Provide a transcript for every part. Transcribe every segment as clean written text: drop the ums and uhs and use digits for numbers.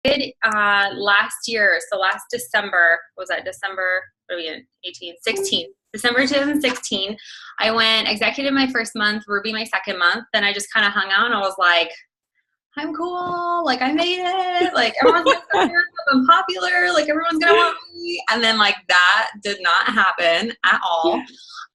did last year, so last December, was that December, what are we in, 18, 16, December 2016, I went executive my first month, Ruby my second month, then I just kind of hung out and I was like, I'm cool, like I made it, like everyone's gonna support, I'm popular, like everyone's gonna want me, and then like that did not happen at all.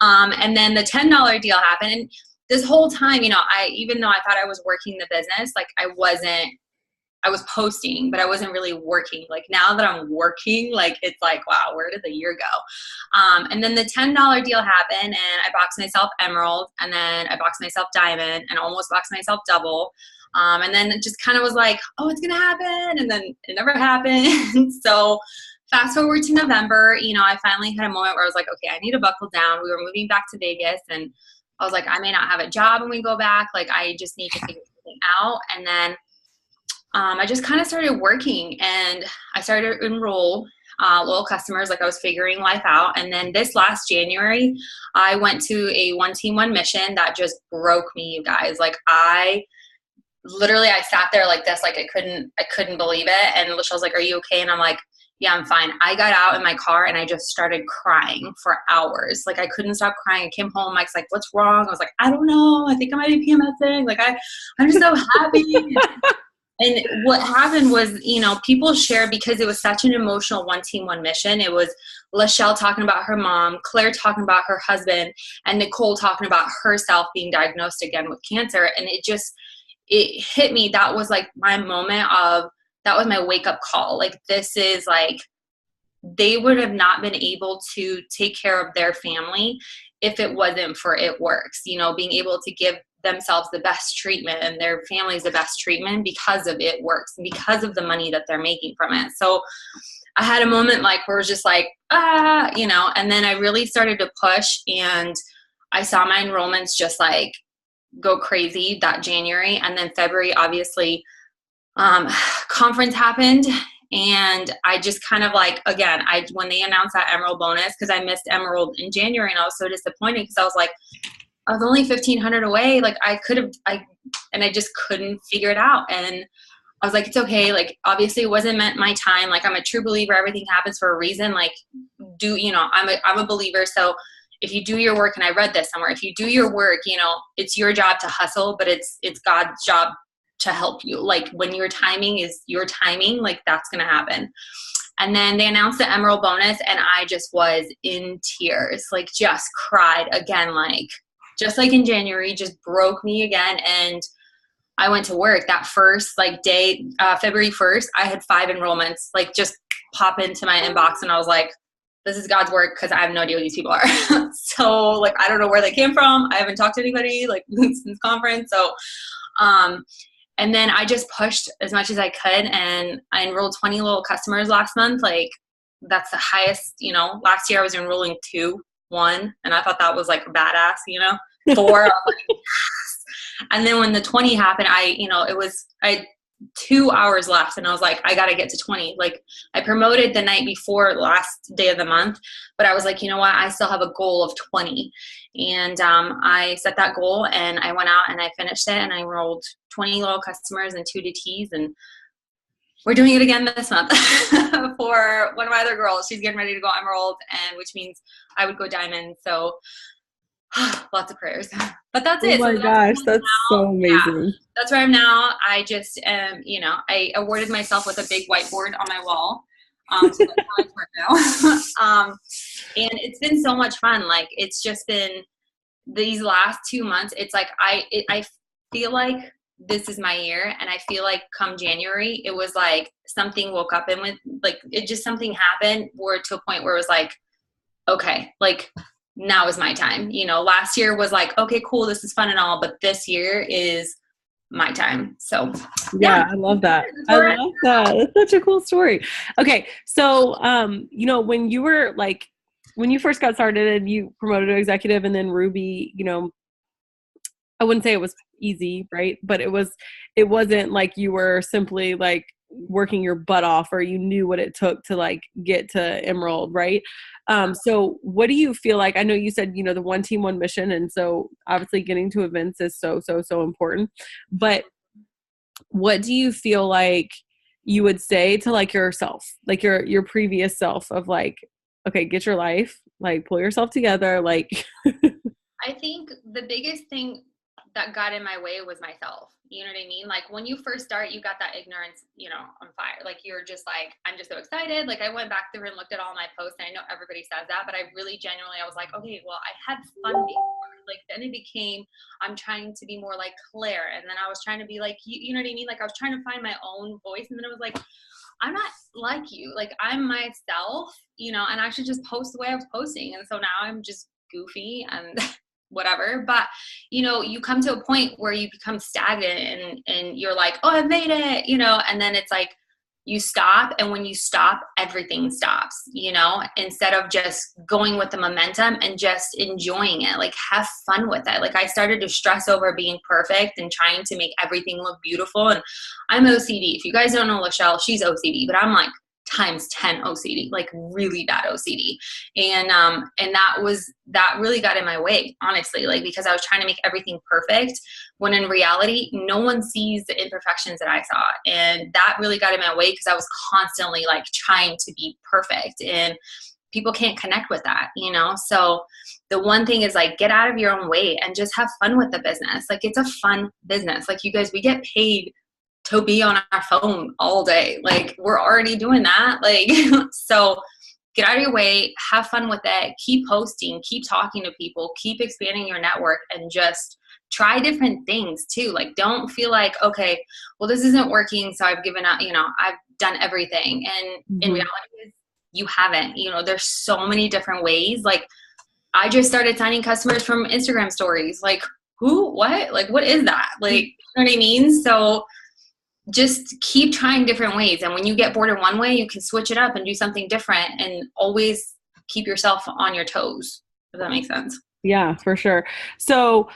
And then the $10 deal happened, and this whole time, you know, even though I thought I was working the business, like I was posting, but I wasn't really working. Like now that I'm working, like it's like, wow, where did the year go? And then the $10 deal happened, and I boxed myself emerald, and then I boxed myself diamond, and almost boxed myself double. And then it just kind of was like, oh, it's gonna happen, and then it never happened. So fast forward to November, you know, I finally had a moment where I was like, okay, I need to buckle down. We were moving back to Vegas, and I was like, I may not have a job when we go back. Like I just need to figure something out. And then I just kind of started working, and I started to enroll loyal customers. Like I was figuring life out. And then this last January, I went to a 1 team, 1 mission that just broke me, you guys. Like I sat there like this, like I couldn't believe it. And Lachelle's like, are you okay? And I'm like, yeah, I'm fine. I got out in my car and I just started crying for hours. Like I couldn't stop crying. I came home. Mike's like, what's wrong? I was like, I don't know. I think I might be PMSing. Like I'm just so happy. And what happened was, you know, people shared, because it was such an emotional 1 team, 1 mission. It was Lachelle talking about her mom, Claire talking about her husband, and Nicole talking about herself being diagnosed again with cancer. And it hit me. That was like my moment that was my wake up call. Like this is like, they would have not been able to take care of their family if it wasn't for It Works, you know, being able to give themselves the best treatment and their families the best treatment because of It Works and because of the money that they're making from it. So I had a moment like where it was just like, you know, and then I really started to push, and I saw my enrollments just like go crazy that January. And then February, obviously, conference happened. And I just kind of like, again, when they announced that Emerald bonus, because I missed Emerald in January, and I was so disappointed because I was like, I was only 1,500 away. Like I just couldn't figure it out. And I was like, it's okay. Like, obviously it wasn't meant my time. Like I'm a true believer. Everything happens for a reason. Like you know, I'm a believer. So if you do your work, and I read this somewhere, if you do your work, you know, it's your job to hustle, but it's God's job to help you. Like when your timing is your timing, like that's going to happen. And then they announced the Emerald bonus, and I just was in tears, like just cried again, like just like in January, just broke me again. And I went to work that first like day, February 1st, I had 5 enrollments, like just pop into my inbox, and I was like, this is God's work, because I have no idea who these people are. So like, I don't know where they came from. I haven't talked to anybody like since conference. So, and then I just pushed as much as I could, and I enrolled 20 little customers last month. Like that's the highest, you know. Last year I was enrolling 2, 1, and I thought that was like badass, you know. 4, I was like, yes. And then when the 20 happened, I had 2 hours left, and I was like, I got to get to 20. Like I promoted the night before last day of the month, but I was like, you know what? I still have a goal of 20. And I set that goal, and I went out and I finished it, and I enrolled 20 little customers and 2 DTs, and we're doing it again this month for one of my other girls. She's getting ready to go Emerald, and which means I would go Diamond. So lots of prayers, but that's it. Oh my gosh, that's so amazing. Yeah, that's where I'm now. I just, you know, I awarded myself with a big whiteboard on my wall. So that's how I work now. And it's been so much fun. Like it's just been these last 2 months. It's like I feel like this is my year, and I feel like come January, it was like something woke up, and with like it just something happened where to a point where it was like, okay, like now is my time. You know, last year was like, okay, cool, this is fun and all, but this year is my time. So yeah, I love that. I love that. That's such a cool story. Okay. So, you know, when you first got started and you promoted to executive, and then Ruby, you know, I wouldn't say it was easy, right? But it wasn't like you were simply like working your butt off, or you knew what it took to like get to Emerald, right? So what do you feel like? I know you said, you know, the 1 team, 1 mission. And so obviously getting to events is so important, but what do you feel like you would say to like yourself, like your previous self of like, okay, get your life, like pull yourself together, like I think the biggest thing that got in my way was myself. You know what I mean? Like when you first start, you got that ignorance, you know, on fire. Like you're just like, I'm just so excited. Like I went back through and looked at all my posts, and I know everybody says that, but I really genuinely, I was like, okay, well, I had fun before. Like then it became, I'm trying to be more like Claire. And then I was trying to be like, you know what I mean? Like I was trying to find my own voice. And then it was like, I'm not like you. Like I'm myself, you know, and I should just post the way I was posting. And so now I'm just goofy and whatever. But you know, you come to a point where you become stagnant and you're like, oh, I've made it, you know, and then it's like you stop, and when you stop, everything stops, you know, instead of just going with the momentum and just enjoying it. Like have fun with it. Like I started to stress over being perfect and trying to make everything look beautiful. And I'm OCD. If you guys don't know Lachelle, she's OCD, but I'm like times 10 OCD, like really bad OCD. And that really got in my way, honestly, like because I was trying to make everything perfect when in reality, no one sees the imperfections that I saw. And that really got in my way because I was constantly like trying to be perfect, and people can't connect with that, you know? So the one thing is like, get out of your own way and just have fun with the business. Like it's a fun business. Like you guys, we get paid to be on our phone all day. Like we're already doing that. Like, so get out of your way, have fun with it, keep posting, keep talking to people, keep expanding your network, and just try different things too. Like don't feel like, okay, well, this isn't working, so I've given up, you know, I've done everything. And in reality, you haven't. You know, there's so many different ways. Like I just started signing customers from Instagram stories. Like who, what, like what is that? Like, you know what I mean? So just keep trying different ways. And when you get bored in one way, you can switch it up and do something different, and always keep yourself on your toes. Does that make sense? yeah, for sure. So,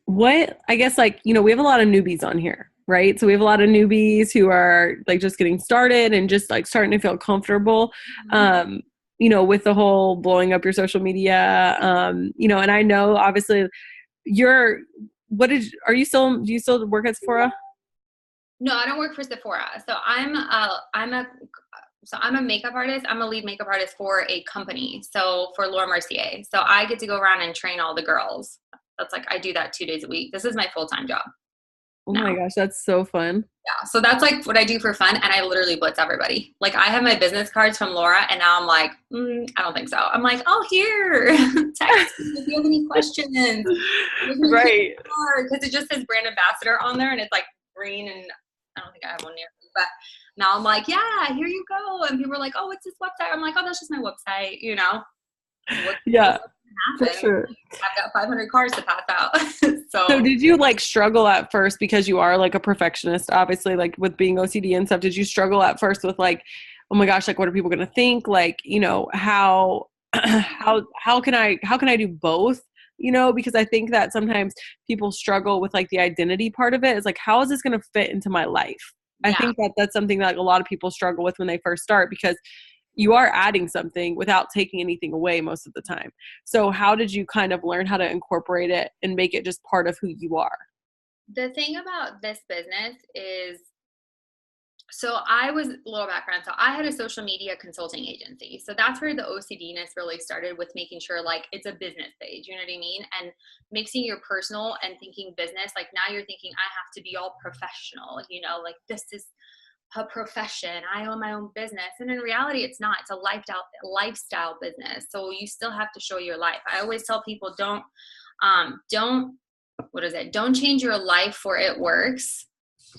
what, I guess, like, you know, we have a lot of newbies on here, right? So we have a lot of newbies who are like just getting started and just like starting to feel comfortable, you know, with the whole blowing up your social media, you know, and I know obviously are you still, do you still work at Sephora? No, I don't work for Sephora. So I'm a makeup artist. I'm a lead makeup artist for a company. So for Laura Mercier. So I get to go around and train all the girls. That's like, I do that 2 days a week. This is my full-time job. Oh my gosh, that's so fun. Yeah. So that's like what I do for fun. And I literally blitz everybody. Like I have my business cards from Laura, and now I'm like, I don't think so. I'm like, oh, here, text me if you have any questions. Right. Because it just says brand ambassador on there, and it's like green, and I don't think I have one near me, but now I'm like, yeah, here you go. And people are like, oh, what's this website? I'm like, oh, that's just my website, you know? Yeah, for sure. I've got 500 cars to pass out. So did you like struggle at first, because you are like a perfectionist, obviously, like with being OCD and stuff, did you struggle at first with like, oh my gosh, like what are people going to think? Like, you know, how can I do both? You know, because I think that sometimes people struggle with like the identity part of it. Is like, how is this going to fit into my life? Yeah. I think that that's something that like a lot of people struggle with when they first start, because you are adding something without taking anything away most of the time. So how did you kind of learn how to incorporate it and make it just part of who you are? The thing about this business is, so I was a little background. So I had a social media consulting agency. So that's where the OCDness really started, with making sure like it's a business page, you know what I mean? And mixing your personal and thinking business. Like now you're thinking, I have to be all professional, you know, like this is a profession. I own my own business. And in reality, it's not. It's a lifestyle business. So you still have to show your life. I always tell people, don't change your life for it works.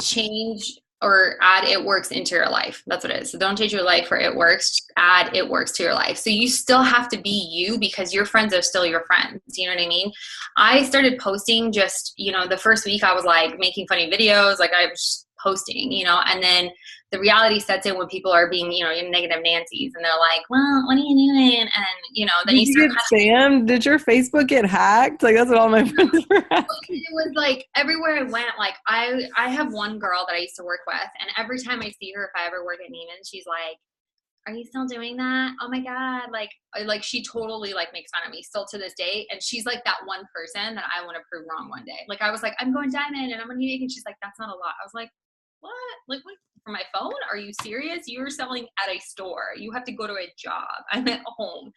Change or add it works into your life. That's what it is. So don't change your life for it works. Add it works to your life. So you still have to be you, because your friends are still your friends. You know what I mean? I started posting just, you know, the first week I was like making funny videos. Like I was just posting, you know, and then the reality sets in when people are being, you know, negative Nancy's, and they're like, well, what are you doing? And, you know, then did you get spammed? Did your Facebook get hacked? Like that's what all my friends were asking. It was like everywhere I went, like I have one girl that I used to work with, and every time I see her, if I ever work at Neiman's, she's like, are you still doing that? Oh my God. Like she totally like makes fun of me still to this day. And she's like that one person that I want to prove wrong one day. Like I was like, I'm going diamond and I'm going to be naked. She's like, that's not a lot. I was like, what? Like what? from my phone? Are you serious? You're selling at a store. You have to go to a job. I'm at home.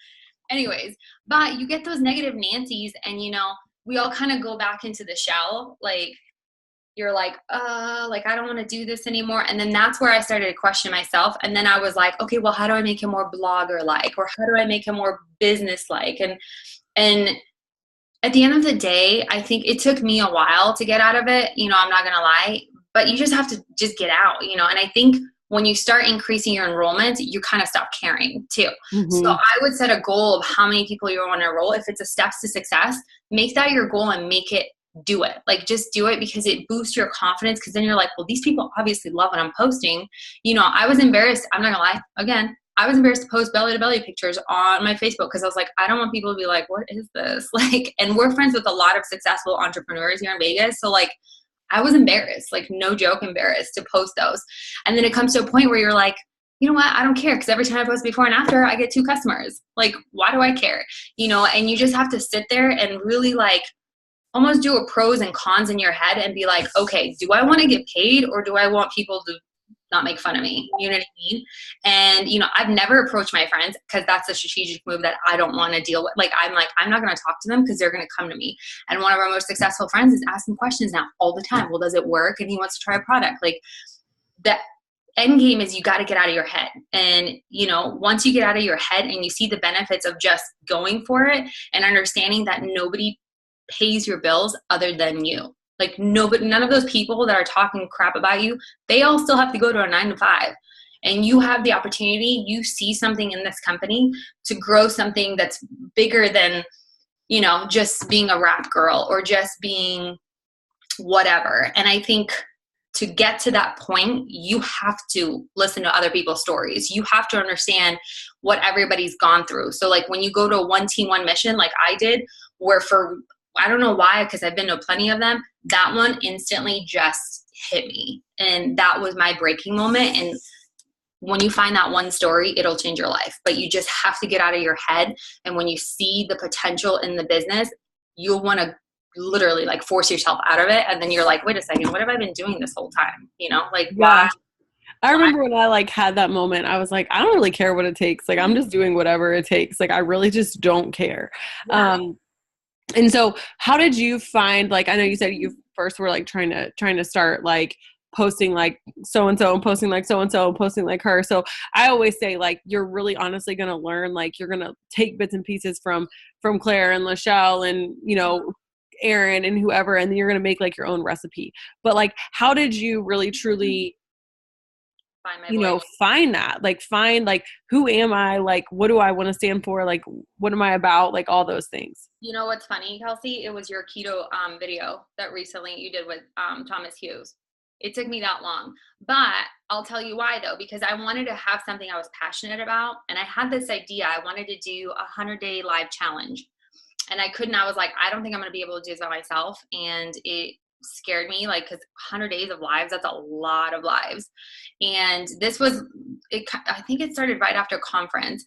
Anyways, but you get those negative Nancy's, and we all kind of go back into the shell. Like, you're like, I don't want to do this anymore. And then that's where I started to question myself. And then I was like, okay, well, how do I make it more blogger like, or how do I make it more business like? And at the end of the day, I think it took me a while to get out of it. I'm not going to lie, but you just have to just get out, and I think when you start increasing your enrollment, you kind of stop caring too. Mm-hmm. So I would set a goal of how many people you want to enroll. If it's a steps to success, make that your goal and do it. Like, just do it, because it boosts your confidence. Because then you're like, well, these people obviously love what I'm posting. I was embarrassed. I'm not gonna lie. Again, I was embarrassed to post belly to belly pictures on my Facebook, because I was like, I don't want people to be like, what is this? Like, and we're friends with a lot of successful entrepreneurs here in Vegas. So like, I was embarrassed, like no joke, embarrassed to post those. And then it comes to a point where you're like, you know what? I don't care, because every time I post before and after, I get 2 customers. Like, why do I care? And you just have to sit there and really like almost do a pros and cons in your head and be like, okay, do I want to get paid, or do I want people to not make fun of me? You know what I mean? And, I've never approached my friends, because that's a strategic move that I don't want to deal with. Like, I'm not going to talk to them, because they're going to come to me. And one of our most successful friends is asking questions now all the time. Well, does it work? And he wants to try a product. Like, that end game is you got to get out of your head. And, once you get out of your head and you see the benefits of just going for it and understanding that nobody pays your bills other than you. Like, none of those people that are talking crap about you, they all still have to go to a 9 to 5. And you have the opportunity, you see something in this company to grow something that's bigger than, just being a rap girl or just being whatever. And I think to get to that point, you have to listen to other people's stories. You have to understand what everybody's gone through. So like, when you go to a 1 team, 1 mission, like I did, where I don't know why, because I've been to plenty of them, that one instantly just hit me. And that was my breaking moment. And when you find that one story, it'll change your life. But you just have to get out of your head. And when you see the potential in the business, you'll want to literally like force yourself out of it. And then you're like, wait a second, what have I been doing this whole time? Like, why? I remember when I like had that moment, I was like, I don't really care what it takes. Like, I'm just doing whatever it takes. Like, I really just don't care. Yeah. And so how did you find, like, I know you said you first were like trying to start like posting like so-and-so and posting like so-and-so and posting like her. So I always say, like, you're really honestly going to learn, like, you're going to take bits and pieces from Claire and Lachelle and, Aaron and whoever, and then you're going to make like your own recipe. But like, how did you really truly find that, like, find like, who am I? Like, what do I want to stand for? Like, what am I about? Like, all those things. What's funny, Kelsey? It was your keto video that recently you did with Thomas Hughes. It took me that long, but I'll tell you why though, because I wanted to have something I was passionate about. And I had this idea. I wanted to do a 100-day live challenge, and I couldn't. I was like, I don't think I'm going to be able to do this by myself. And it scared me, like, because 100 days of lives, that's a lot of lives. And this was, I think it started right after conference.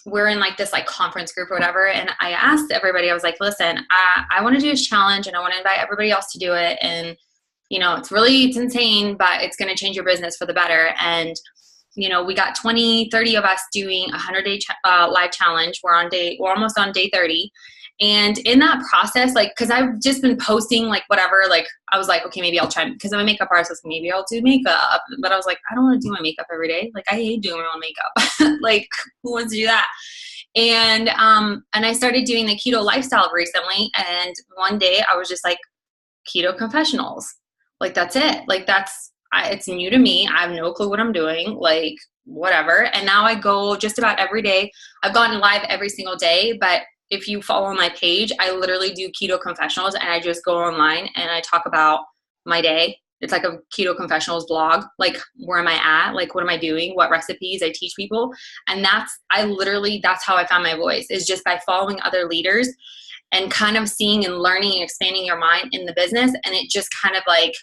We're in like this like conference group or whatever. And I asked everybody, I was like, listen, I want to do this challenge, and I want to invite everybody else to do it. And, it's insane, but it's going to change your business for the better. And, we got 20, 30 of us doing a 100-day live challenge. We're almost on day 30. And in that process, like, cause I've just been posting like whatever, like I was like, okay, maybe I'll try, cause I'm a makeup artist, maybe I'll do makeup. But I was like, I don't want to do my makeup every day. Like, I hate doing my own makeup. Like, who wants to do that? And I started doing the keto lifestyle recently. And one day I was just like, keto confessionals. Like, that's it. Like, it's new to me. I have no clue what I'm doing. Like, whatever. And now I go just about every day. I've gone live every single day, but if you follow my page, I literally do keto confessionals, and I just go online and I talk about my day. It's like a keto confessionals blog. Like, where am I at? Like, what am I doing? What recipes I teach people? And that's how I found my voice, is just by following other leaders and kind of seeing and learning and expanding your mind in the business. And it just kind of like,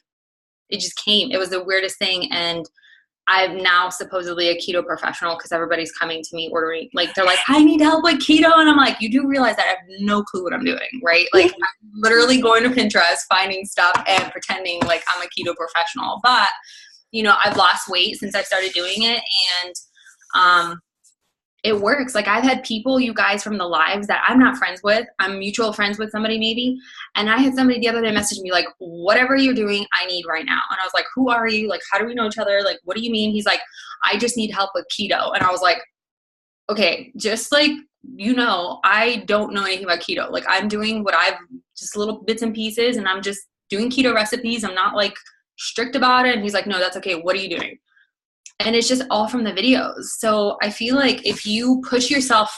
it just came. It was the weirdest thing. And I'm now supposedly a keto professional, because everybody's coming to me ordering, like, they're like, I need help with keto. And I'm like, you do realize that I have no clue what I'm doing, right? Like, I'm literally going to Pinterest, finding stuff and pretending like I'm a keto professional. But I've lost weight since I started doing it, and it works. Like, I've had people, you guys, from the lives that I'm not friends with. I'm mutual friends with somebody maybe. And I had somebody the other day message me like, whatever you're doing, I need right now. And I was like, who are you? Like, how do we know each other? Like, what do you mean? He's like, I just need help with keto. And I was like, okay, just like, I don't know anything about keto. Like, I'm doing what I've just little bits and pieces, and I'm just doing keto recipes. I'm not like strict about it. And he's like, no, that's okay. What are you doing? And it's just all from the videos. So I feel like if you push yourself,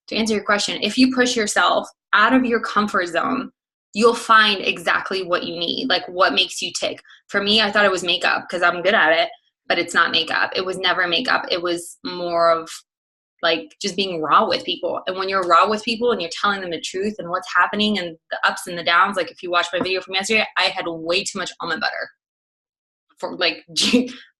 to answer your question, if you push yourself out of your comfort zone, you'll find exactly what you need, like what makes you tick. For me, I thought it was makeup because I'm good at it, but it's not makeup. It was never makeup. It was more of like just being raw with people. And when you're raw with people and you're telling them the truth and what's happening and the ups and the downs, like if you watch my video from yesterday, I had way too much almond butter for like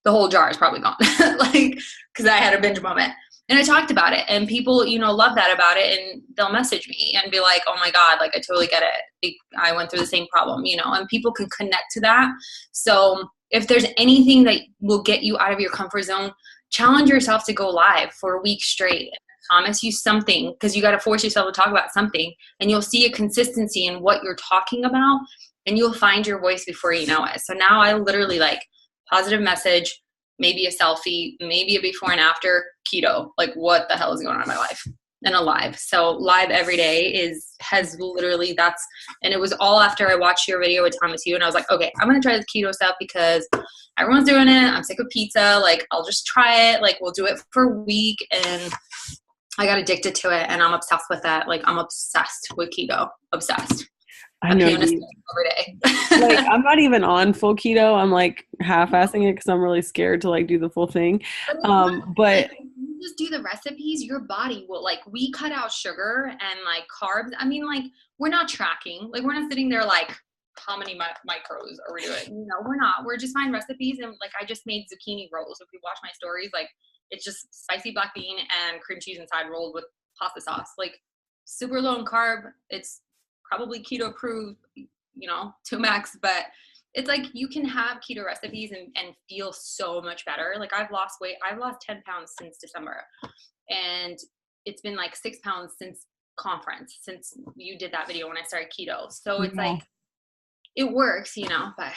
the whole jar is probably gone, like, because I had a binge moment. And I talked about it, and people, love that about it, and they'll message me and be like, oh my God, like, I totally get it. I went through the same problem, and people can connect to that. So if there's anything that will get you out of your comfort zone, challenge yourself to go live for a week straight. I promise you something, because you got to force yourself to talk about something, and you'll see a consistency in what you're talking about, and you'll find your voice before you know it. So now I literally like positive message, maybe a selfie, maybe a before and after keto. Like, what the hell is going on in my life? And a live. So live every day has literally and it was all after I watched your video with Thomas Hugh, and I was like, okay, I'm going to try this keto stuff because everyone's doing it. I'm sick of pizza. Like, I'll just try it. Like, we'll do it for a week. And I got addicted to it, and I'm obsessed with that. Like, I'm obsessed with keto. Obsessed. I know you. Every day. Like, I'm not even on full keto. I'm like half-assing it because I'm really scared to like do the full thing. But you just do the recipes, your body will, like, we cut out sugar and like carbs. I mean, like, we're not tracking. Like, we're not sitting there like, how many micros are we doing? We're not. We're just finding recipes. And like, I just made zucchini rolls. If you watch my stories, like, it's just spicy black bean and cream cheese inside rolled with pasta sauce. Like, super low in carb. It's probably keto approved, to max, but it's like you can have keto recipes and feel so much better. Like, I've lost weight. I've lost 10 pounds since December, and it's been like 6 pounds since conference, since you did that video when I started keto. So it's like, it works, but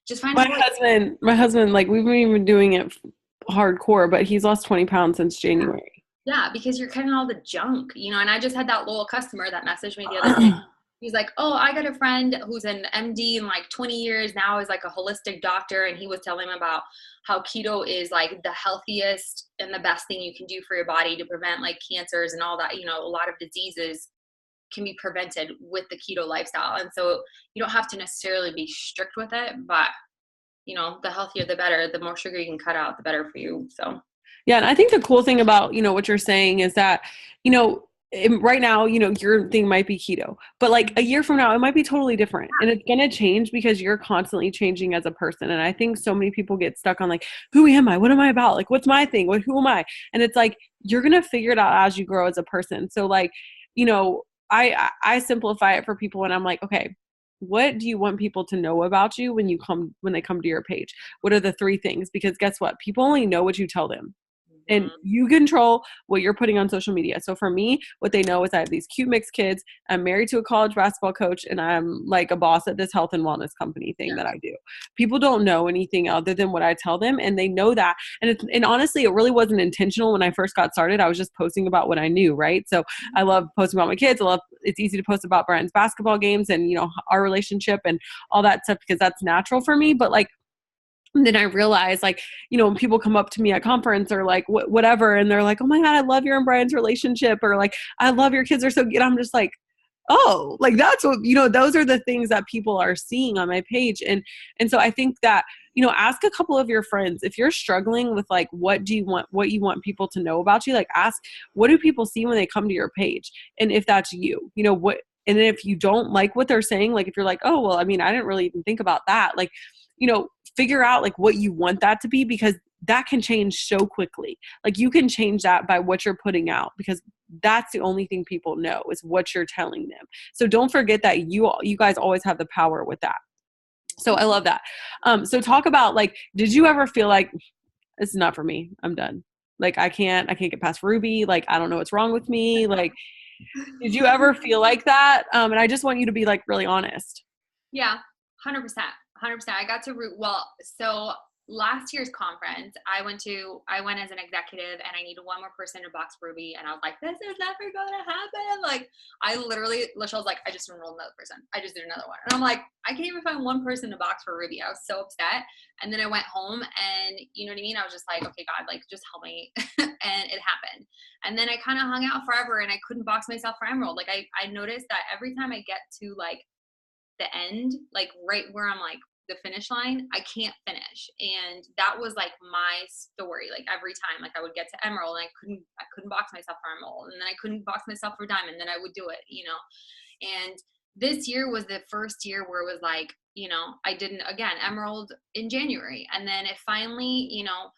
just find my husband, like, we've been doing it hardcore, but he's lost 20 pounds since January. Yeah, because you're cutting all the junk, and I just had that loyal customer that messaged me the other day. He's like, oh, I got a friend who's an MD in like 20 years now, is like a holistic doctor. And he was telling me about how keto is like the healthiest and the best thing you can do for your body to prevent like cancers and all that. A lot of diseases can be prevented with the keto lifestyle. And so you don't have to necessarily be strict with it, but the healthier, the better. The more sugar you can cut out, the better for you. So yeah. And I think the cool thing about, what you're saying is that, right now, your thing might be keto, but like a year from now, it might be totally different, and it's going to change because you're constantly changing as a person. And I think so many people get stuck on like, who am I? What am I about? Like, what's my thing? Who am I? And it's like, you're going to figure it out as you grow as a person. So like, I simplify it for people, and I'm like, okay, what do you want people to know about you when they come to your page? What are the 3 things? Because guess what? People only know what you tell them. And you control what you're putting on social media. So for me, what they know is I have these cute mixed kids. I'm married to a college basketball coach, and I'm like a boss at this health and wellness company thing that I do. People don't know anything other than what I tell them, and they know that. And honestly, it really wasn't intentional when I first got started. I was just posting about what I knew, right? So I love posting about my kids. It's easy to post about Brian's basketball games and, our relationship and all that stuff because that's natural for me. But like, and then I realized, like, when people come up to me at conference or like whatever, and they're like, oh my God, I love your and Brian's relationship, or like, I love your kids are so good. I'm just like, oh, like that's what, those are the things that people are seeing on my page. And so I think that, ask a couple of your friends, if you're struggling with like, what you want people to know about you, like ask, what do people see when they come to your page? And if that's you, and then if you don't like what they're saying, like if you're like, oh, well, I mean, I didn't really even think about that. Like, figure out like what you want that to be, because that can change so quickly. Like you can change that by what you're putting out, because that's the only thing people know is what you're telling them. So don't forget that you guys always have the power with that. So I love that. So talk about like, did you ever feel like this is not for me? I'm done. Like I can't get past Ruby. Like, I don't know what's wrong with me. Like, did you ever feel like that? And I just want you to be like really honest. Yeah, 100%. 100%. I got to well, so last year's conference, I went as an executive and I needed one more person to box Ruby. And I was like, this is never going to happen. Like I literally, Lachelle's like, I just enrolled another person. I just did another one. And I'm like, I can't even find one person to box for Ruby. I was so upset. And then I went home and you know what I mean? I was just like, okay, God, like just help me. And it happened. And then I kind of hung out forever and I couldn't box myself for Emerald. Like I noticed that every time I get to like the end, like right where I'm like the finish line, I can't finish. And that was like my story. Like every time, like I would get to Emerald and I couldn't box myself for Emerald, and then I couldn't box myself for Diamond, then I would do it, you know. And this year was the first year where it was like, you know, I didn't, again, Emerald in January. And then it finally, you know,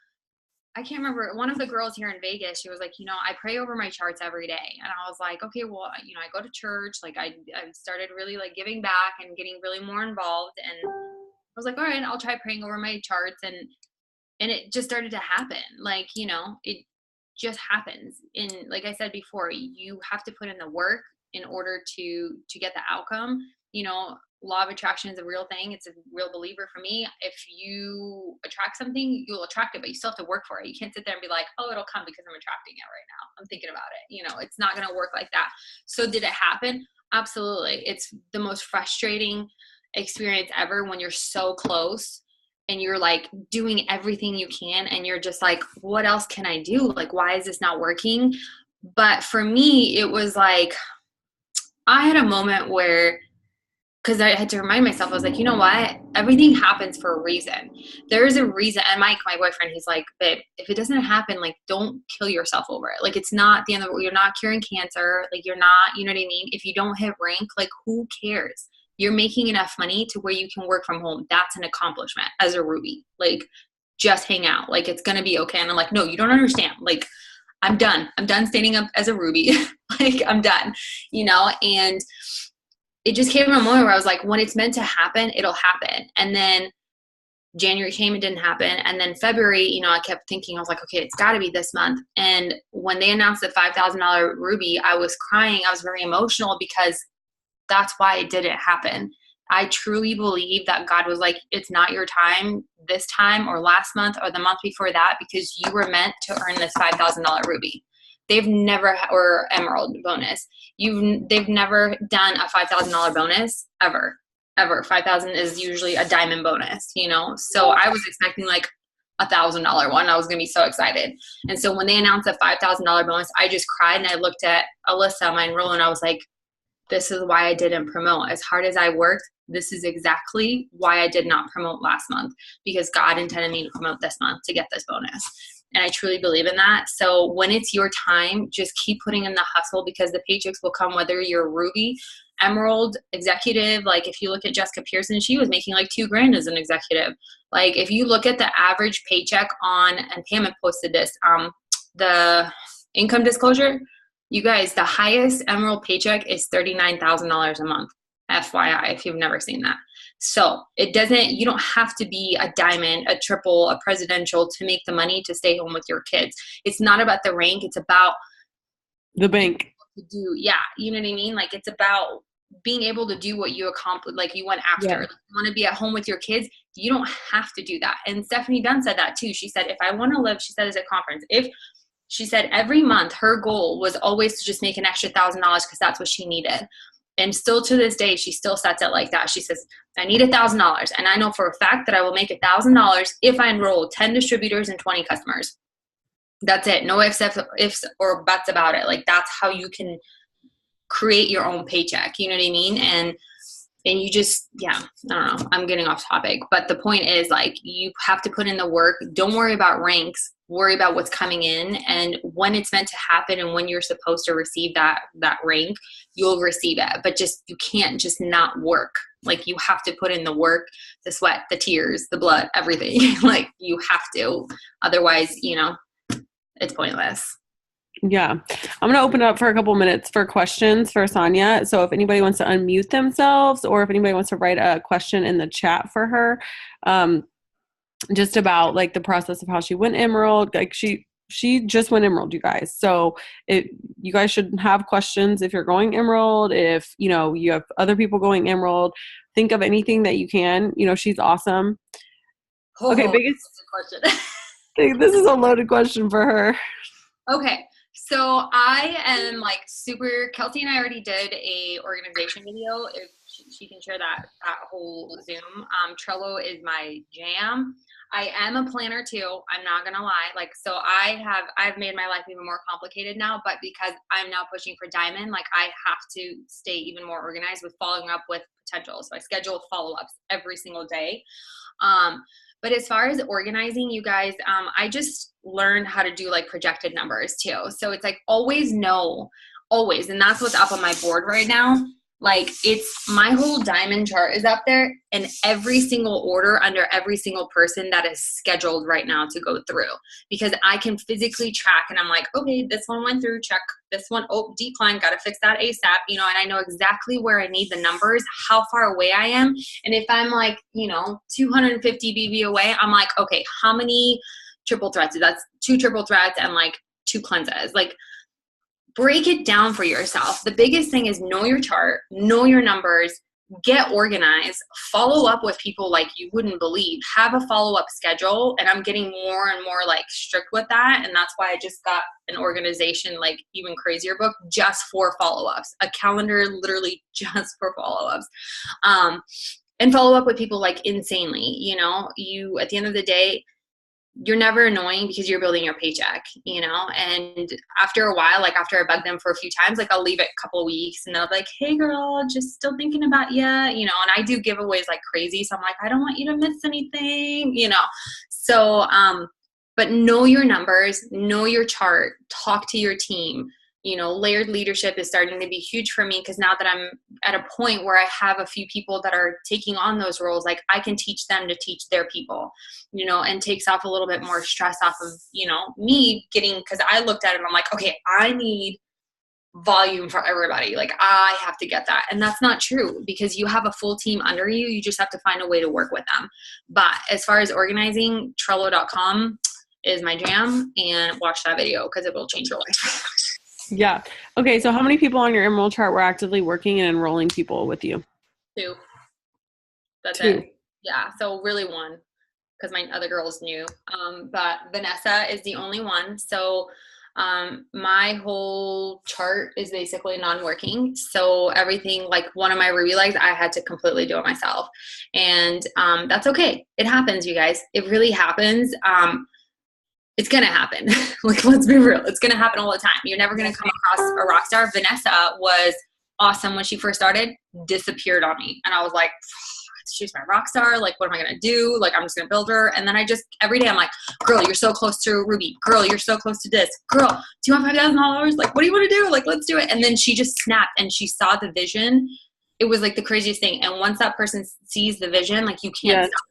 I can't remember, one of the girls here in Vegas, she was like, you know, I pray over my charts every day. And I was like, okay, well, you know, I go to church. Like I started really like giving back and getting really more involved. And I was like, all right, I'll try praying over my charts. And it just started to happen. Like, you know, it just happens. And like I said before, you have to put in the work in order to get the outcome. You know, law of attraction is a real thing. It's a real believer for me. If you attract something, you'll attract it, but you still have to work for it. You can't sit there and be like, oh, it'll come because I'm attracting it right now. I'm thinking about it. You know, it's not going to work like that. So did it happen? Absolutely. It's the most frustrating experience ever when you're so close and you're like doing everything you can and you're just like, what else can I do? Like, why is this not working? But for me, it was like, I had a moment where, because I had to remind myself, I was like, you know what? Everything happens for a reason. There's a reason. And Mike, my boyfriend, he's like, babe, if it doesn't happen, like, don't kill yourself over it. Like, it's not the end of the world. You're not curing cancer. Like, you're not, you know what I mean? If you don't hit rank, like, who cares? You're making enough money to where you can work from home. That's an accomplishment as a Ruby. Like, just hang out. Like, it's going to be okay. And I'm like, no, you don't understand. Like, I'm done. I'm done standing up as a Ruby. Like, I'm done, you know? And it just came to a moment where I was like, when it's meant to happen, it'll happen. And then January came, it didn't happen. And then February, you know, I kept thinking, I was like, okay, it's got to be this month. And when they announced the $5,000 Ruby, I was crying. I was very emotional because that's why it didn't happen. I truly believe that God was like, it's not your time this time or last month or the month before that, because you were meant to earn this $5,000 Ruby. They've never, or Emerald bonus. They've never done a $5,000 bonus ever. 5,000 is usually a diamond bonus, you know? So I was expecting like $1,000 one. I was going to be so excited. And so when they announced a $5,000 bonus, I just cried and I looked at Alyssa, my enroller, and I was like, this is why I didn't promote. As hard as I worked, this is exactly why I did not promote last month, because God intended me to promote this month to get this bonus. And I truly believe in that. So when it's your time, just keep putting in the hustle, because the paychecks will come whether you're Ruby, Emerald, executive. Like if you look at Jessica Pearson, she was making like $2,000 as an executive. Like if you look at the average paycheck on, and Pam had posted this, the income disclosure, you guys, the highest Emerald paycheck is $39,000 a month. FYI, if you've never seen that. So you don't have to be a diamond, a triple, a presidential to make the money to stay home with your kids. It's not about the rank. It's about the bank. Yeah. You know what I mean? Like it's about being able to do what you accomplished, like you went after. Yeah. Like, you want to be at home with your kids. You don't have to do that. And Stephanie Dunn said that too. She said, if I want to live, she said this at conference, she said every month her goal was always to just make an extra $1,000 because that's what she needed. And still to this day, she still sets it like that. She says, I need $1,000. And I know for a fact that I will make $1,000 if I enroll 10 distributors and 20 customers. That's it. No ifs or buts about it. Like that's how you can create your own paycheck. You know what I mean? And you just, yeah, I don't know. I'm getting off topic. But the point is like, you have to put in the work. Don't worry about ranks. Worry about what's coming in. And when it's meant to happen and when you're supposed to receive that rank, you'll receive it. But you can't just not work. Like you have to put in the work, the sweat, the tears, the blood, everything. Like you have to. Otherwise, you know, it's pointless. Yeah. I'm going to open it up for a couple minutes for questions for Sanja. So if anybody wants to unmute themselves or if anybody wants to write a question in the chat for her, um, just about like the process of how she went Emerald, like she just went Emerald, you guys. So you guys should have questions if you're going Emerald, if, you know, you have other people going Emerald, think of anything that you can, you know, she's awesome. Okay. Oh, Biggest, that's a question. this is a loaded question for her. Okay. So I am like super, Kelsey and I already did a organization video. If she can share that whole Zoom. Trello is my jam. I am a planner too. I'm not gonna lie. Like, so I've made my life even more complicated now, but because I'm now pushing for diamond, like I have to stay even more organized with following up with potential. So I schedule follow-ups every single day. But as far as organizing, you guys, I just learned how to do like projected numbers too. So it's like always know, always. And that's what's up on my board right now. Like it's my whole diamond chart is up there and every single order under every single person that is scheduled right now to go through because I can physically track and I'm like, okay, this one went through, check this one. Oh, decline, got to fix that ASAP, you know, and I know exactly where I need the numbers, how far away I am. And if I'm like, you know, 250 BB away, I'm like, okay, how many triple threats? That's 2 triple threats and like 2 cleanses. Like, break it down for yourself. The biggest thing is know your chart, know your numbers, get organized, follow up with people like you wouldn't believe, have a follow-up schedule. And I'm getting more and more like strict with that. And that's why I just got an organization, like even crazier book just for follow-ups, a calendar literally just for follow-ups. And follow up with people like insanely, you know, you, at the end of the day, you're never annoying because you're building your paycheck, you know? And after a while, like after I bug them for a few times, like I'll leave it a couple of weeks and they'll be like, hey girl, just still thinking about you, you know? And I do giveaways like crazy. So I'm like, I don't want you to miss anything, you know? So, but know your numbers, know your chart, talk to your team. You know, layered leadership is starting to be huge for me because now that I'm at a point where I have a few people that are taking on those roles, like I can teach them to teach their people, you know, and takes off a little bit more stress off of, you know, me getting, because I looked at it and I'm like, okay, I need volume for everybody. Like I have to get that. And that's not true because you have a full team under you. You just have to find a way to work with them. But as far as organizing, Trello.com is my jam and watch that video because it will change your life. Yeah. Okay. So how many people on your Emerald chart were actively working and enrolling people with you? 2. That's 2. it. Yeah. So really 1 because my other girls knew. But Vanessa is the only one. So my whole chart is basically non-working. So everything, like one of my ruby legs, I had to completely do it myself. And that's okay. It happens, you guys. It really happens. It's going to happen. Like, let's be real. It's going to happen all the time. You're never going to come across a rock star. Vanessa was awesome when she first started, disappeared on me. And I was like, she's my rock star. Like, what am I going to do? Like, I'm just going to build her. And then I just, every day I'm like, girl, you're so close to Ruby. Girl, you're so close to this. Girl, do you want $5,000? Like, what do you want to do? Like, let's do it. And then she just snapped and she saw the vision. It was like the craziest thing. And once that person sees the vision, like you can't stop.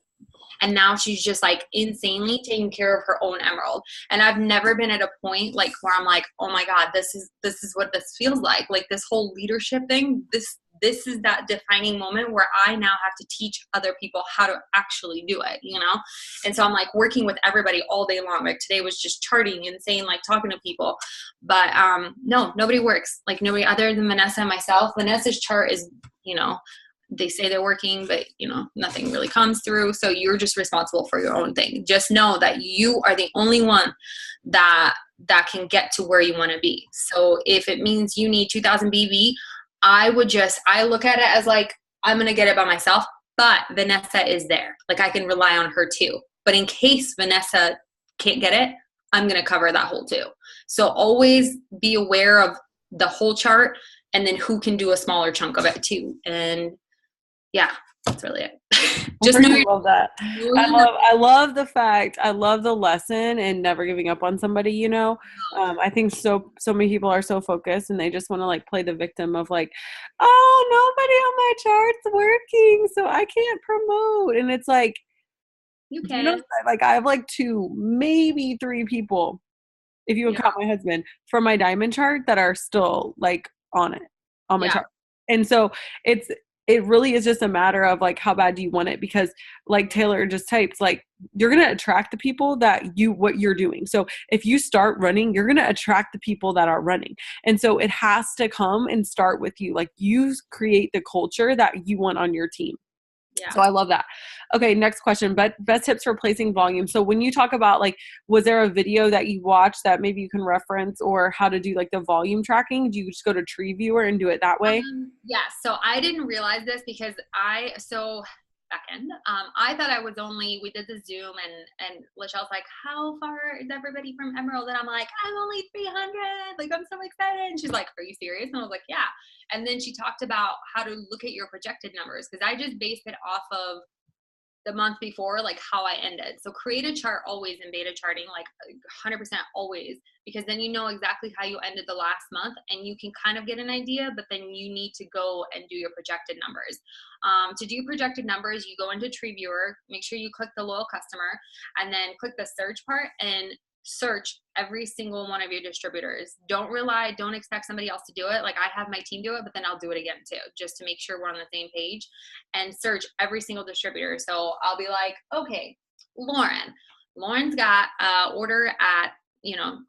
And now she's just like insanely taking care of her own emerald. And I've never been at a point like where I'm like, oh my God, this is what this feels like. Like this whole leadership thing, this is that defining moment where I now have to teach other people how to actually do it, you know? And so I'm like working with everybody all day long. Like today was just charting and saying, like talking to people. But no, nobody works. Like nobody other than Vanessa and myself. Vanessa's chart is, you know, they say they're working, but you know, nothing really comes through. So you're just responsible for your own thing. Just know that you are the only one that can get to where you want to be. So if it means you need 2000 BV, I look at it as like, I'm going to get it by myself, but Vanessa is there. Like I can rely on her too. But in case Vanessa can't get it, I'm going to cover that hole too. So always be aware of the whole chart and then who can do a smaller chunk of it too. And yeah, that's really it. Just know love that. I love the fact, I love the lesson and never giving up on somebody, you know. I think so many people are so focused and they just want to like play the victim of like, oh, nobody on my chart's working, so I can't promote. And it's like, you can. You know, like I have like 2, maybe 3 people if you would count my husband, from my diamond chart that are still like on my chart. And so it really is just a matter of like, how bad do you want it? Because like Taylor just types, like, you're going to attract the people that what you're doing. So if you start running, you're going to attract the people that are running. And so it has to come and start with you. Like, you create the culture that you want on your team. Yeah. So I love that. Okay, next question. But best tips for placing volume. So when you talk about like, was there a video that you watched that maybe you can reference, or how to do like the volume tracking? Do you just go to Tree Viewer and do it that way? Yeah. So I didn't realize this because back end, I thought I was we did the Zoom and Lachelle's like, how far is everybody from Emerald? And I'm like, I'm only 300. Like, I'm so excited. And she's like, are you serious? And I was like, yeah. And then she talked about how to look at your projected numbers, because I just based it off of the month before, like how I ended. So create a chart always in beta charting, like 100% always, because then you know exactly how you ended the last month and you can kind of get an idea, but then you need to go and do your projected numbers. To do projected numbers, you go into Tree Viewer, make sure you click the loyal customer, and then click the search part and search every single one of your distributors. Don't expect somebody else to do it. Like, I have my team do it, but then I'll do it again too, just to make sure we're on the same page, and search every single distributor. So I'll be like, okay, Lauren's got order at,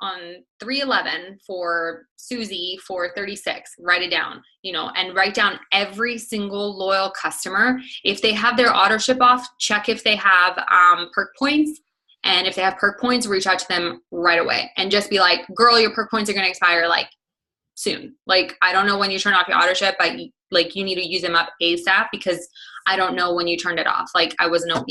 on 3/11 for Susie for 36, write it down, and write down every single loyal customer. If they have their auto ship off, check if they have perk points. And if they have perk points, reach out to them right away and just be like, girl, your perk points are going to expire like soon. Like, I don't know when you turn off your auto ship, but like, you need to use them up ASAP, because I don't know when you turned it off. Like, you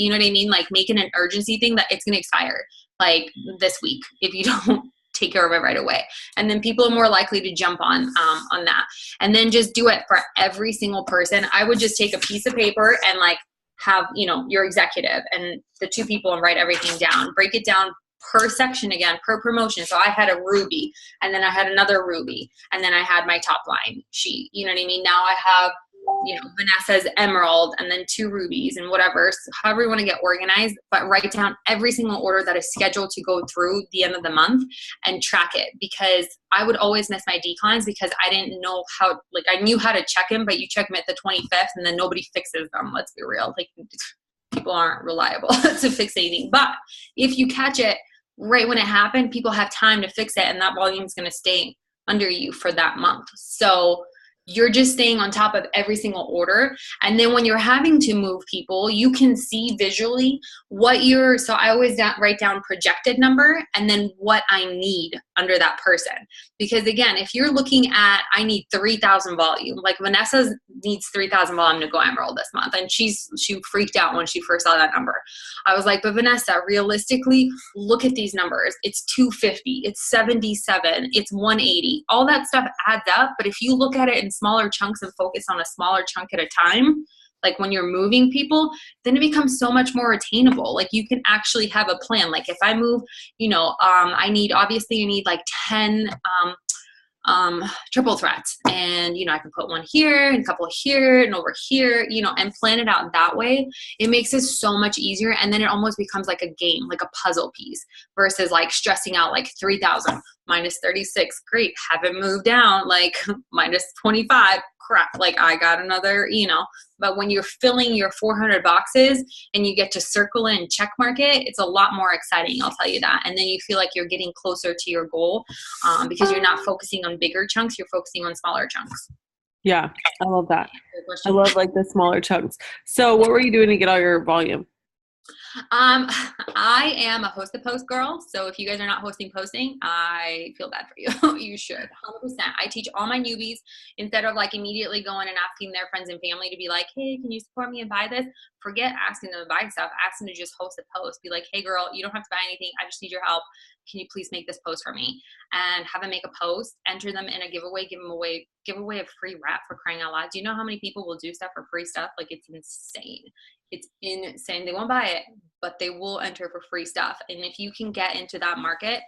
know what I mean? Like, making an urgency thing that it's going to expire like this week if you don't take care of it right away. And then people are more likely to jump on that. And then just do it for every single person. I would just take a piece of paper and like have, your executive and the two people, and write everything down, break it down per section again, per promotion. So I had a Ruby, and then I had another Ruby, and then I had my top line sheet. You know what I mean? Now I have, Vanessa's Emerald, and then 2 Rubies, and whatever. So however you want to get organized, but write down every single order that is scheduled to go through the end of the month and track it, because I would always miss my declines because I didn't know how, like, I knew how to check them, but you check them at the 25th and then nobody fixes them. Let's be real. Like, people aren't reliable to fix anything. But if you catch it right when it happened, people have time to fix it, and that volume is going to stay under you for that month. So you're just staying on top of every single order. And then when you're having to move people, you can see visually so I always write down projected number and then what I need under that person. Because again, if you're looking at, I need 3,000 volume, like Vanessa needs 3,000 volume to go Emerald this month. And she freaked out when she first saw that number. I was like, but Vanessa, realistically, look at these numbers. It's 250, it's 77, it's 180. All that stuff adds up. But if you look at it in smaller chunks and focus on a smaller chunk at a time, like when you're moving people, then it becomes so much more attainable. Like, you can actually have a plan. Like, if I move, I need like 10 triple threats, and I can put one here and a couple here and over here, and plan it out that way. It makes it so much easier, and then it almost becomes like a game, like a puzzle piece, versus like stressing out like 3,000 minus 36, great, haven't moved down, like minus 25, crap, like I got another, but when you're filling your 400 boxes and you get to circle and check mark it, it's a lot more exciting, I'll tell you that. And then you feel like you're getting closer to your goal, because you're not focusing on bigger chunks, you're focusing on smaller chunks. Yeah, I love that. I love like the smaller chunks. So what were you doing to get all your volume? I am a host to post girl. So if you guys are not posting, I feel bad for you. You should 100%. I teach all my newbies, instead of like immediately going and asking their friends and family to be like, hey, can you support me and buy this? Forget asking them to buy stuff. Ask them to just host a post. Be like, hey girl, you don't have to buy anything. I just need your help. Can you please make this post for me? And have them make a post, enter them in a giveaway, giveaway of free wrap, for crying out loud. Do you know how many people will do stuff for free stuff? Like, it's insane. It's insane. They won't buy it, but they will enter for free stuff. And if you can get into that market,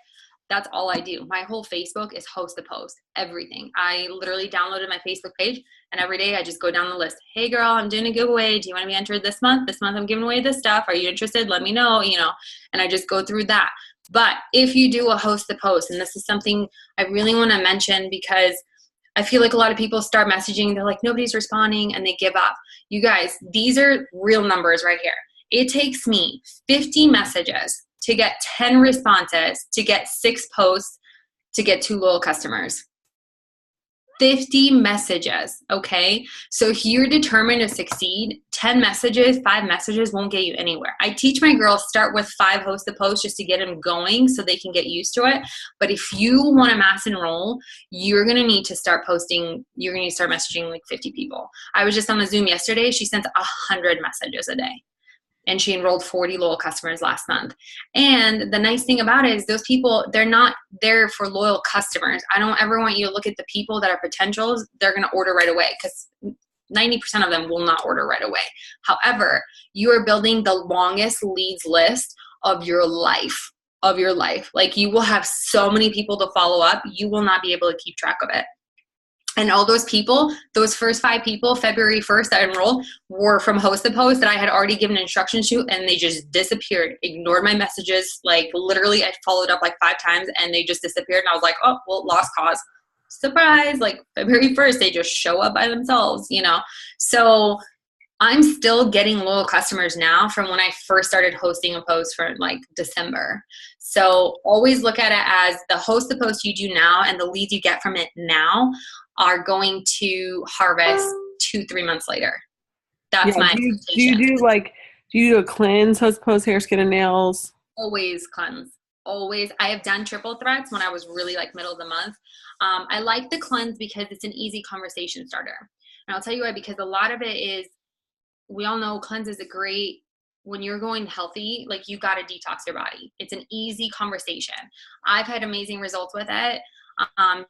that's all I do. My whole Facebook is host to post, everything. I literally downloaded my Facebook page, and every day I just go down the list. Hey girl, I'm doing a giveaway. Do you want to be entered this month? This month I'm giving away this stuff. Are you interested? Let me know, and I just go through that. But if you do a host to post, and this is something I really want to mention because I feel like a lot of people start messaging, they're like, nobody's responding, and they give up. You guys, these are real numbers right here. It takes me 50 messages to get 10 responses, to get 6 posts, to get 2 loyal customers. 50 messages, okay? So if you're determined to succeed, 10 messages, 5 messages won't get you anywhere. I teach my girls start with 5 hosts to post just to get them going so they can get used to it. But if you want to mass enroll, you're going to need to start posting, you're going to start messaging like 50 people. I was just on a Zoom yesterday. She sent 100 messages a day. And she enrolled 40 loyal customers last month. And the nice thing about it is those people, they're not there for loyal customers. I don't ever want you to look at the people that are potentials. They're going to order right away because 90% of them will not order right away. However, you are building the longest leads list of your life. Like you will have so many people to follow up. You will not be able to keep track of it. And all those people, those first 5 people, February 1st that enrolled, were from host to post that I had already given instructions to, and they just disappeared, ignored my messages. Like literally I followed up like 5 times and they just disappeared. And I was like, oh, well, lost cause. Surprise, like February 1st, they just show up by themselves, you know? So I'm still getting loyal customers now from when I first started hosting a post for like December. So always look at it as the host the post you do now and the leads you get from it now are going to harvest 2-3 months later. That's my expectation. Do you do a cleanse, host post, hair, skin, and nails? Always cleanse. Always. I have done triple threats when I was really like middle of the month. I like the cleanse because it's an easy conversation starter. And I'll tell you why, because a lot of it is, we all know cleanse is a great, when you're going healthy, like you got to detox your body. It's an easy conversation. I've had amazing results with it.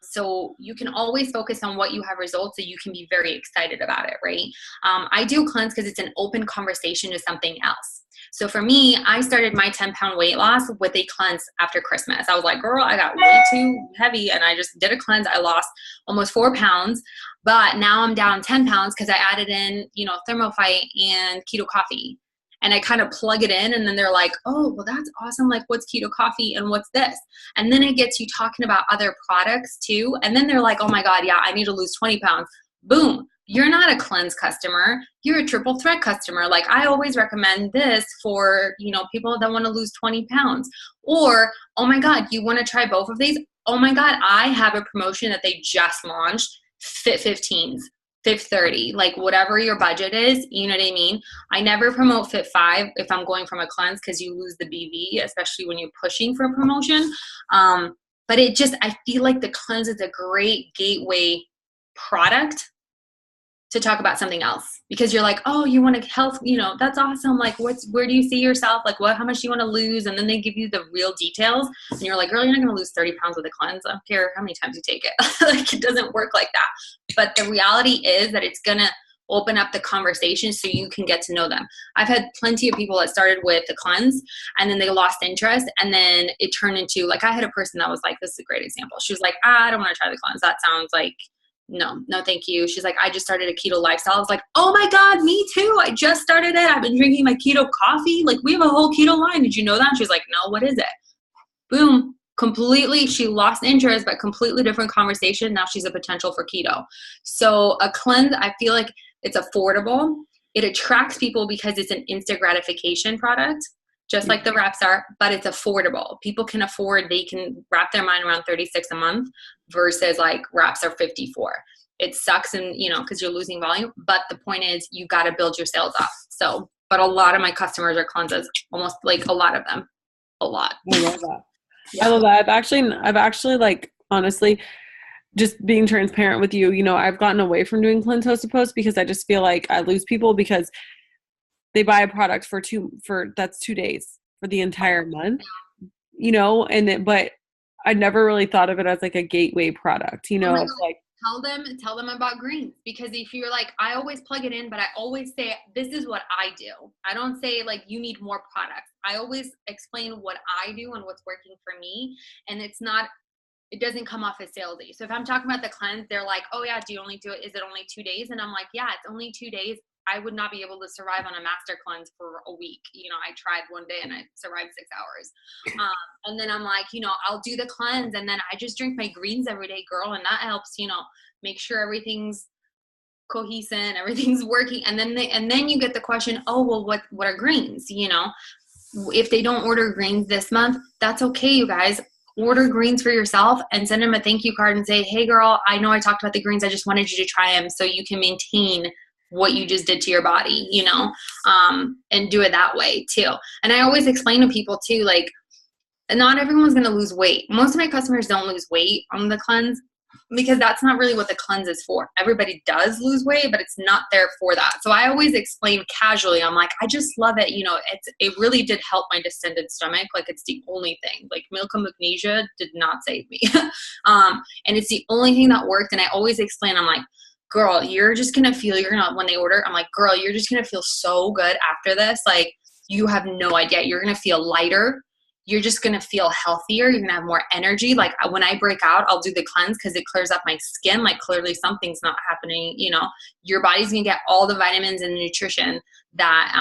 So you can always focus on what you have results so you can be very excited about it, right? I do cleanse because it's an open conversation to something else. So for me, I started my 10-pound weight loss with a cleanse after Christmas. I was like, girl, I got way too heavy and I just did a cleanse. I lost almost 4 pounds, but now I'm down 10 pounds because I added in, Thermophyte and Keto coffee. And I kind of plug it in and then they're like, oh, well, that's awesome. Like, what's Keto coffee and what's this? And then it gets you talking about other products too. And then they're like, oh my God, yeah, I need to lose 20 pounds. Boom. You're not a cleanse customer. You're a triple threat customer. Like I always recommend this for, people that want to lose 20 pounds. Or, oh my God, you want to try both of these? Oh my God, I have a promotion that they just launched, Fit 15s. Fit 30, like whatever your budget is, you know what I mean? I never promote Fit 5 if I'm going from a cleanse because you lose the BV, especially when you're pushing for a promotion. But I feel like the cleanse is a great gateway product to talk about something else because you're like, oh, you want to health, that's awesome. Like where do you see yourself? Like how much do you want to lose? And then they give you the real details and you're like, girl, you're not going to lose 30 pounds with a cleanse. I don't care how many times you take it. Like it doesn't work like that. But the reality is that it's going to open up the conversation so you can get to know them. I've had plenty of people that started with the cleanse and then they lost interest and then it turned into like, I had a person that was like, this is a great example. She was like, I don't want to try the cleanse. That sounds like, no, thank you. She's like, I just started a keto lifestyle. I was like, oh my God, me too. I just started it. I've been drinking my keto coffee. Like we have a whole keto line. Did you know that? And she's like, no, what is it? Boom. Completely. She lost interest, but completely different conversation. Now she's a potential for keto. So a cleanse, I feel like it's affordable. It attracts people because it's an instant gratification product, just like the wraps are, but it's affordable. People can afford, they can wrap their mind around 36 a month versus like wraps are 54. It sucks and, because you're losing volume, but the point is you got to build your sales up. So, but a lot of my customers are cleanses, almost like a lot of them, a lot. I love that. Yeah. I love that. I've actually like, honestly, just being transparent with you, I've gotten away from doing cleanse host to post because I just feel like I lose people because they buy a product for that's 2 days for the entire month, but I never really thought of it as like a gateway product, like tell them about greens because if you're like, I always plug it in, but I always say, this is what I do. I don't say like, you need more products. I always explain what I do and what's working for me. And it doesn't come off as salesy. So if I'm talking about the cleanse, they're like, oh yeah, do you only do it? Is it only 2 days? And I'm like, yeah, it's only 2 days. I would not be able to survive on a master cleanse for a week. You know, I tried one day and I survived 6 hours. And then I'm like, you know, I'll do the cleanse and then I just drink my greens every day, girl. And that helps, you know, make sure everything's cohesive, everything's working. And then you get the question, oh, well, what are greens? You know, if they don't order greens this month, that's okay, you guys. Order greens for yourself and send them a thank you card and say, hey girl, I know I talked about the greens. I just wanted you to try them so you can maintain what you just did to your body, you know, and do it that way too. And I always explain to people too, like, not everyone's going to lose weight. Most of my customers don't lose weight on the cleanse because that's not really what the cleanse is for. Everybody does lose weight, but it's not there for that. So I always explain casually. I'm like, I just love it. You know, it really did help my distended stomach. Like, it's the only thing. Like, milk and magnesia did not save me. And it's the only thing that worked. And I always explain, I'm like, girl, you're just going to feel, when they order, I'm like, girl, you're just going to feel so good after this. Like, you have no idea. You're going to feel lighter. You're just going to feel healthier. You're going to have more energy. Like, when I break out, I'll do the cleanse because it clears up my skin. Like, clearly something's not happening. You know, your body's going to get all the vitamins and nutrition that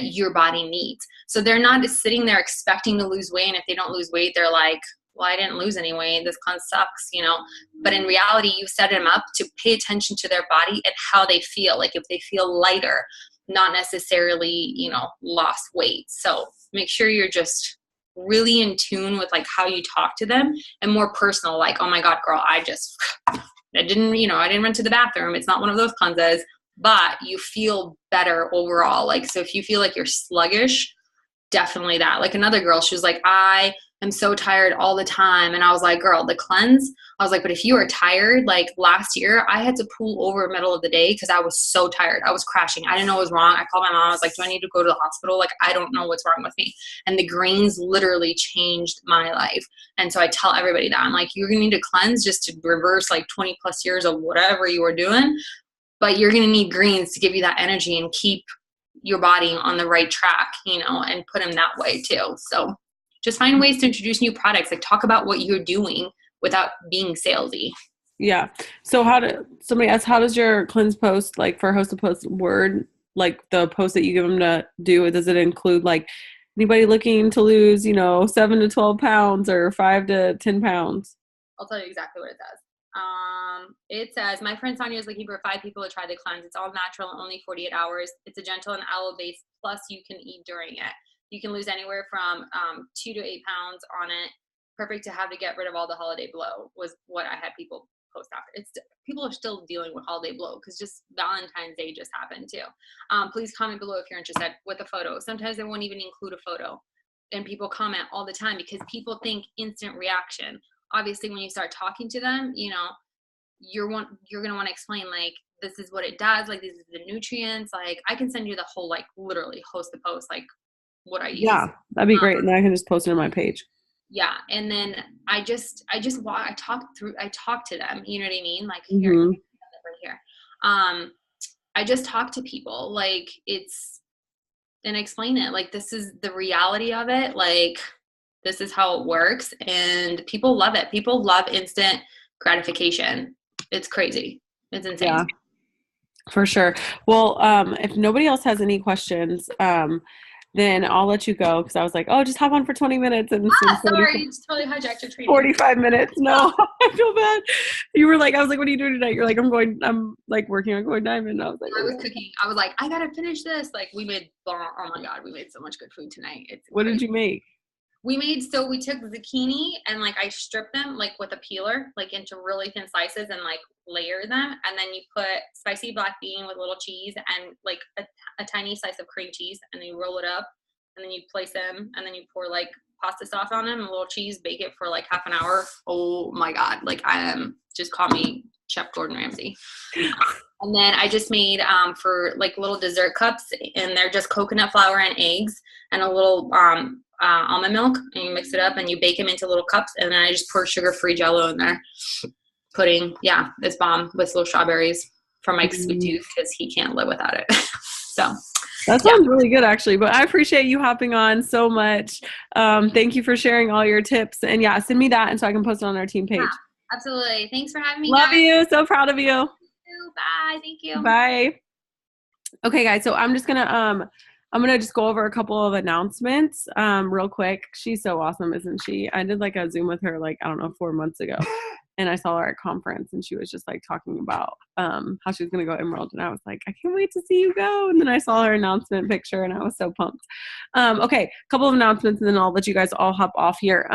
your body needs. So they're not just sitting there expecting to lose weight. And if they don't lose weight, they're like, well, I didn't lose any weight. This cleanse sucks, you know. But in reality, you set them up to pay attention to their body and how they feel. Like, if they feel lighter, not necessarily, you know, lost weight. So make sure you're just really in tune with like how you talk to them and more personal. Like, oh my God, girl, I didn't run to the bathroom. It's not one of those cleanses, but you feel better overall. Like, so if you feel like you're sluggish, definitely that. Like, another girl, she was like, I am so tired all the time. And I was like, girl, the cleanse, I was like, but if you are tired, like last year, I had to pull over middle of the day because I was so tired. I was crashing. I didn't know what was wrong. I called my mom. I was like, do I need to go to the hospital? Like, I don't know what's wrong with me. And the greens literally changed my life. And so I tell everybody that. I'm like, you're going to need to cleanse just to reverse like 20 plus years of whatever you were doing. But you're going to need greens to give you that energy and keep your body on the right track, you know, and put them that way too. So just find ways to introduce new products. Like, talk about what you're doing without being salesy. Yeah. So somebody asked, how does your cleanse post, like for host to post word, like the post that you give them to do, does it include like anybody looking to lose, you know, 7 to 12 pounds or 5 to 10 pounds? I'll tell you exactly what it says. It says, my friend Sanja is looking for 5 people to try the cleanse. It's all natural, only 48 hours. It's a gentle and aloe base, plus you can eat during it. You can lose anywhere from 2 to 8 pounds on it. Perfect to have to get rid of all the holiday blow was what I had people post after. People are still dealing with holiday blow because just Valentine's Day just happened too. Please comment below if you're interested with a photo. Sometimes they won't even include a photo, and people comment all the time because people think instant reaction. Obviously, when you start talking to them, you know, you're going to want to explain, like, this is what it does. Like, these are the nutrients. Like, I can send you the whole, like, literally host the post, like what I use. Yeah, that'd be great. And then I can just post it on my page. Yeah. And then I talk to them, you know what I mean? Like, Mm-hmm. here, right here. I just talk to people, like, and explain it. Like, this is the reality of it. Like, this is how it works. And people love it. People love instant gratification. It's crazy. It's insane. Yeah, for sure. Well, if nobody else has any questions, then I'll let you go, because I was like, oh, just hop on for 20 minutes. And sorry, you just totally hijacked your training. 45 minutes. No, I feel bad. You were like, I was like, what are you doing tonight? You're like, I'm like working on Going Diamond. I was like, I was cooking. I was like, I got to finish this. Like, we made so much good food tonight. What did you make? We took zucchini and like I stripped them like with a peeler, like into really thin slices and like layer them. And then you put spicy black bean with a little cheese and like a tiny slice of cream cheese, and then you roll it up and then you place them and then you pour like pasta sauce on them and a little cheese, bake it for like half an hour. Oh my God. Like, just call me Chef Gordon Ramsay. And then I just made for like little dessert cups, and they're just coconut flour and eggs and a little almond milk, and you mix it up and you bake them into little cups, and then I just pour sugar-free Jello in there. Pudding, yeah, it's bomb with little strawberries from Mike's Sweet Tooth because he can't live without it. So that sounds really good, actually. But I appreciate you hopping on so much. Thank you for sharing all your tips, and yeah, send me that and so I can post it on our team page. Yeah, absolutely. Thanks for having me. Love you. So proud of you. Bye. Thank you. Bye. Okay, guys. So I'm gonna just go over a couple of announcements real quick. She's so awesome, isn't she? I did like a Zoom with her like I don't know 4 months ago, and I saw her at conference, and she was just like talking about how she was gonna go Emerald, and I was like, I can't wait to see you go. And then I saw her announcement picture, and I was so pumped. Okay, a couple of announcements, and then I'll let you guys all hop off here.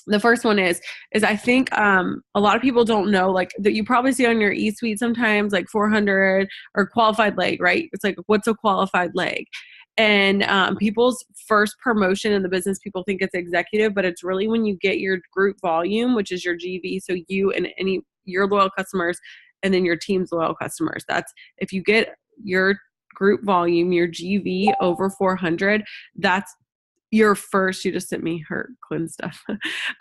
The first one is I think a lot of people don't know, like, that you probably see on your e-suite sometimes like 400 or qualified leg, right? It's like, what's a qualified leg? And people's first promotion in the business, people think it's executive, but it's really when you get your group volume, which is your GV. So you and your loyal customers, and then your team's loyal customers. That's if you get your group volume, your GV over 400, that's your first. You just sent me her Quinn stuff.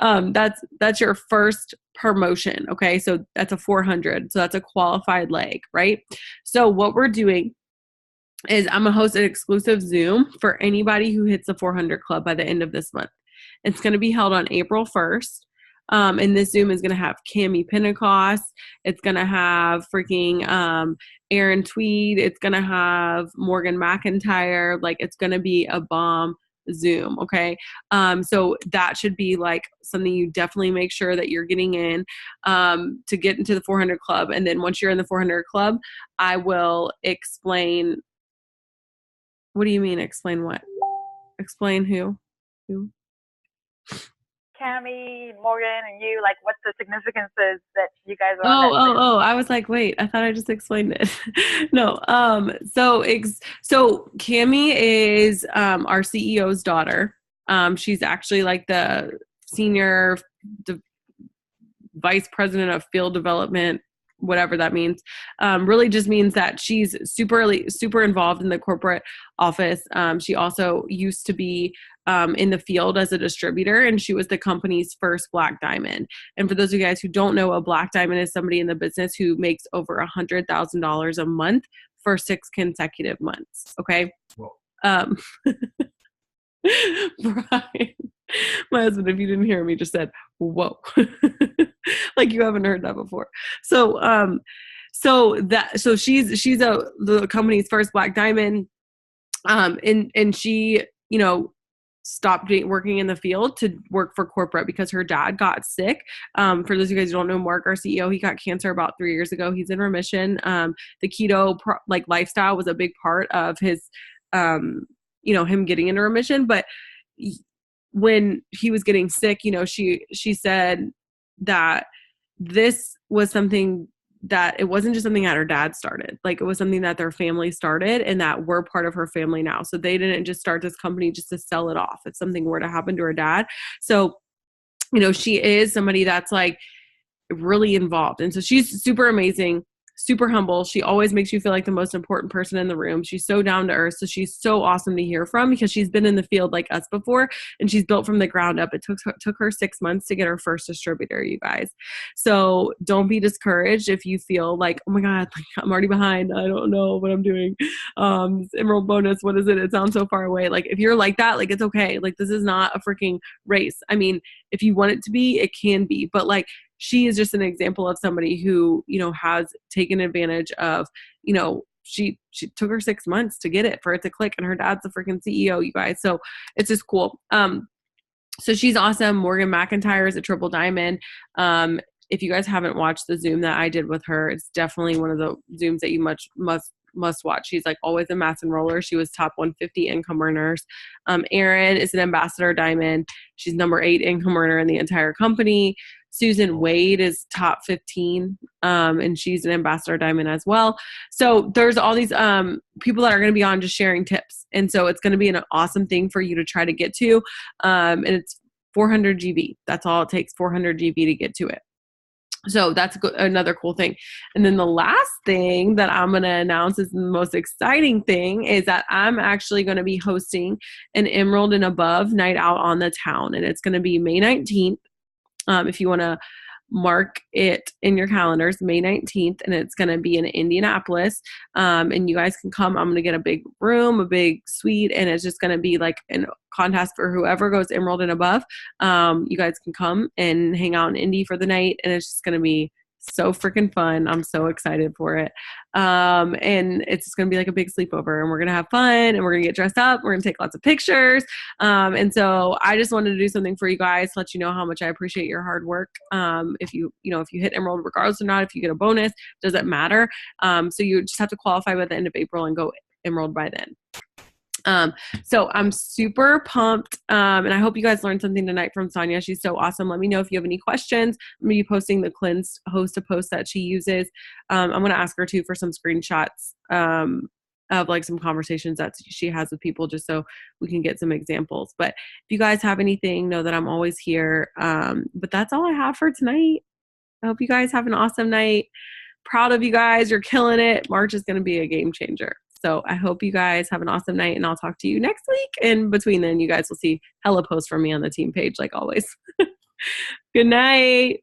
That's your first promotion. Okay. So that's a 400. So that's a qualified leg, right? So what we're doing is I'm gonna host an exclusive Zoom for anybody who hits the 400 club by the end of this month. It's going to be held on April 1st. And this Zoom is going to have Cami Pentecost. It's going to have freaking Aaron Tweed. It's going to have Morgan McIntyre. Like, it's going to be a bomb Zoom. Okay. So that should be like something you definitely make sure that you're getting in to get into the 400 club. And then once you're in the 400 club, I will explain. What do you mean explain what? Explain who? Who? Cami, Morgan, and you, like, what's the significance is that you guys are on that? Oh, I was like, wait, I thought I just explained it. No. So Cami is our CEO's daughter. She's actually like the senior vice president of field development, whatever that means. Really just means that she's super involved in the corporate office. She also used to be in the field as a distributor, and she was the company's first Black Diamond. And for those of you guys who don't know, a Black Diamond is somebody in the business who makes over $100,000 a month for 6 consecutive months. Okay. Brian, my husband, if you didn't hear me, just said, whoa. Like, you haven't heard that before. So she's the company's first Black Diamond. And she, stopped working in the field to work for corporate because her dad got sick. For those of you guys who don't know, Mark, our CEO, he got cancer about 3 years ago. He's in remission. The keto lifestyle was a big part of his, him getting into remission. But when he was getting sick, she said that this was something that it wasn't just something that her dad started. Like, it was something that their family started, and that we're part of her family now. So they didn't just start this company just to sell it off. If something were to happen to her dad. So, she is somebody that's like really involved. And so she's super amazing, super humble. She always makes you feel like the most important person in the room. She's so down to earth. So she's so awesome to hear from because she's been in the field like us before, and she's built from the ground up. It took her 6 months to get her first distributor, you guys. So don't be discouraged if you feel like, oh my God, like, I'm already behind. I don't know what I'm doing. Emerald bonus, what is it? It sounds so far away. Like, if you're like that, like, it's okay. Like, this is not a freaking race. I mean, if you want it to be, it can be, but like, she is just an example of somebody who, has taken advantage of, she took her 6 months to get it, for it to click, and her dad's the freaking CEO, you guys. So it's just cool. So she's awesome. Morgan McIntyre is a triple diamond. If you guys haven't watched the Zoom that I did with her, it's definitely one of the Zooms that you must watch. She's like always a mass enroller. She was top 150 income earners. Erin is an ambassador diamond. She's number 8 income earner in the entire company. Susan Wade is top 15, and she's an ambassador diamond as well. So there's all these people that are going to be on just sharing tips. And so it's going to be an awesome thing for you to try to get to. And it's 400 GV. That's all it takes, 400 GV to get to it. So that's another cool thing. And then the last thing that I'm going to announce is the most exciting thing is that I'm actually going to be hosting an Emerald and Above night out on the town. And it's going to be May 19th. If you want to mark it in your calendars, May 19th, and it's going to be in Indianapolis. And you guys can come. I'm going to get a big room, a big suite, and it's just going to be like a contest for whoever goes Emerald and Above. You guys can come and hang out in Indy for the night, and it's just going to be so freaking fun. I'm so excited for it. And it's going to be like a big sleepover, and we're going to have fun, and we're going to get dressed up. We're going to take lots of pictures. And so I just wanted to do something for you guys to let you know how much I appreciate your hard work. If you hit enrolled, regardless or not, if you get a bonus, doesn't matter. So you just have to qualify by the end of April and go enrolled by then. So I'm super pumped. And I hope you guys learned something tonight from Sanja. She's so awesome. Let me know if you have any questions. I'm going to be posting the cleanse host a post that she uses. I'm going to ask her too for some screenshots, of like some conversations that she has with people, just so we can get some examples. But if you guys have anything, know that I'm always here. But that's all I have for tonight. I hope you guys have an awesome night. Proud of you guys. You're killing it. March is going to be a game changer. So I hope you guys have an awesome night, and I'll talk to you next week. And between then, you guys will see hella posts from me on the team page like always. Good night.